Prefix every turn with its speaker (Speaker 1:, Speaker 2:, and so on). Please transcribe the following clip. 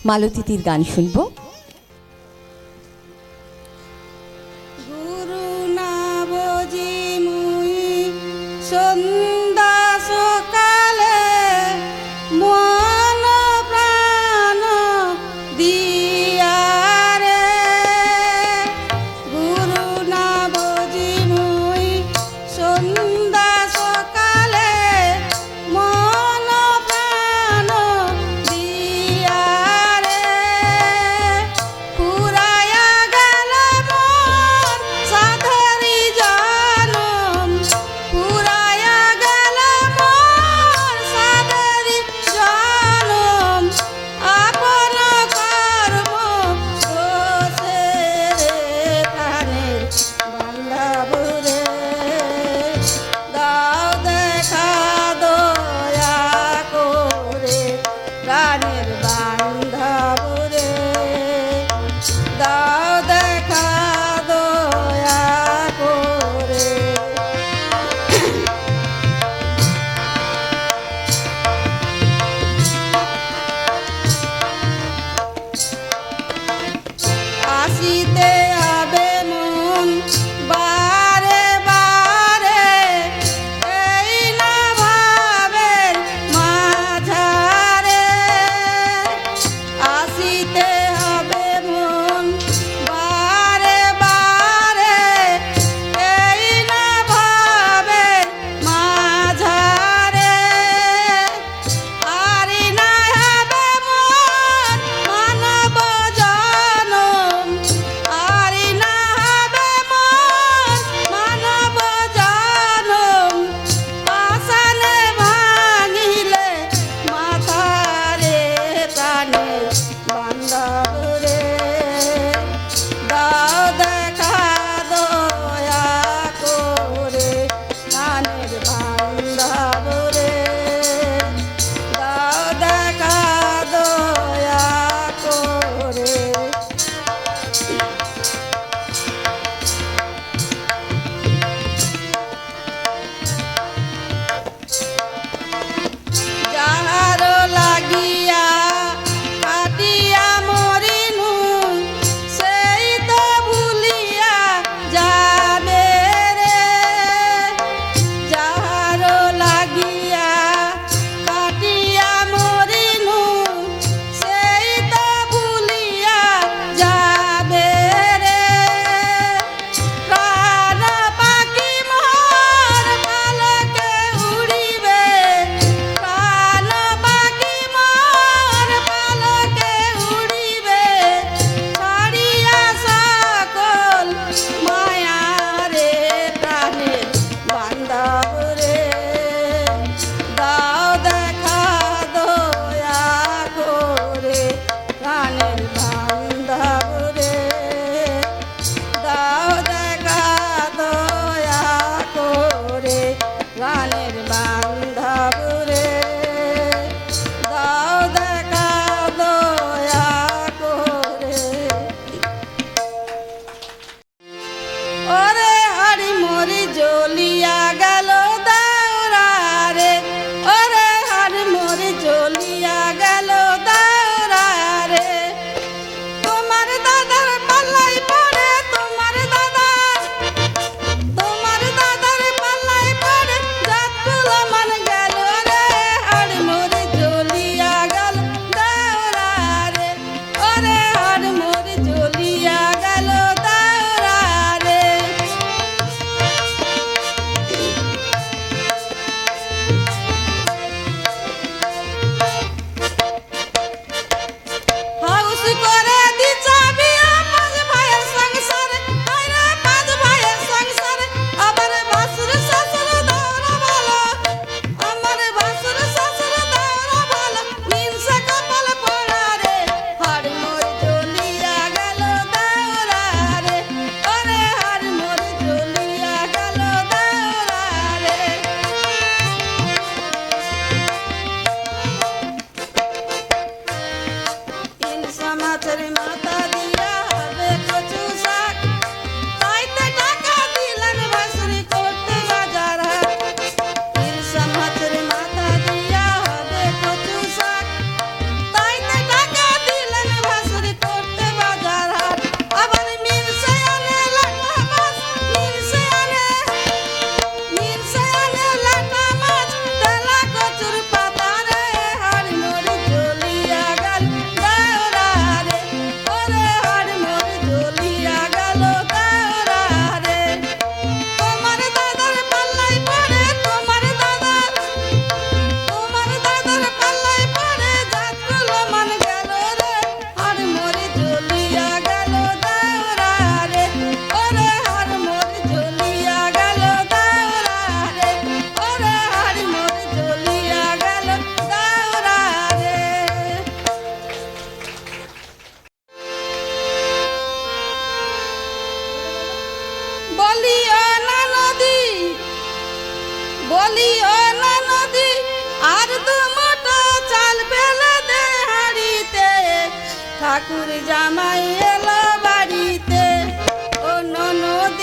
Speaker 1: মালতীতির গান শুনবো।
Speaker 2: গুরু না বুঝি মুই সন্ধ্যা সকালে মন প্রাণ দিয়া রে, গুরু না বুঝি মুই সন্ধ্যা সকালে মন প্রাণ দিয়া রে, পুরায়া গেল মন সাধরি জনম, পুরায়া গেল মন সাধরি জনম, আপন কর্ম দোষে রে প্রাণের বান্ধব রে, দাও দেখা দয়া করে প্রাণের বান্ধব রে, দাও দেখা দয়া করে। আসিতে হবে মন বারে বারে, এই না ভাবের মাঝারে, আসিতে হবে মন বারে বারে, এই না ভাবের মাঝারে, আরি না হবে মন মানব জনম, আরি না হবে মন মানব জনম, পাষাণে ভাঙিলে মাথারে প্রাণের বান্ধব রে, দাও দেখা দয়া করে প্রাণের বান্ধব রে, দাও দেখা দয়া করে। যাহার লাগিয়া কাটিয়া মরিনু, সেই তো ভুলিয়া যাবে রে, যাহার লাগিয়া কাটিয়া মরিনু, সেই তো ভুলিয়া যাবে রে, প্রাণ পাখি মোর পালকে উড়িবে, প্রাণ পাখি মোর পালকে উড়িবে, ছাড়িয়া সকল মায়া রে প্রাণের বান্ধব রে, দাও দেখা দয়া করে প্রাণের বান্ধব রে, দাও দেখা দয়া করে প্রাণের বান্ধব রে, দাও দেখা দয়া করে। ওরে হাড়ি মরি জ্বলিয়া গেল দাওরা রে, ওরে হাড়ি মরি জ্বলিয়া গেল দাওরা রে, তোমার দাদার পাল্লাই পড়ে, তোমার দাদার পাল্লাই পড়ে জাতগুলো মান গেল রে, হাড়ি মরি জ্বলিয়া গেল দাওরা রে, ওরে হাড়ি মরি জ্বলিয়া গেল দাওরা রে। হাউস করে দিছা বিয়া পাঁচ ভাইয়ের সংসারে, আরে পাঁচ ভাইয়ের সংসারে, আবার বাসুর শ্বশুর দৌড়া ভালো, আমার বাসুর শ্বশুর দৌড়া ভালো, মিনসা কপাল পড়া রে, হাড় মোর জ্বলিয়া গেল দাওরা রে, ওরে হাড় মোর জ্বলিয়া গেল দাওরা রে। ইনসা মাছের মাথা দিয়া হবে কচু শাক, তাইতে টাকা দিলেন ভাসুরি করতে বাজার হাট, ইনসা মাছের মাথা দিয়া হবে কচু শাক, তাইতে টাকা দিলেন ঠাকুর জামাই এলো বাড়িতে ও ননদ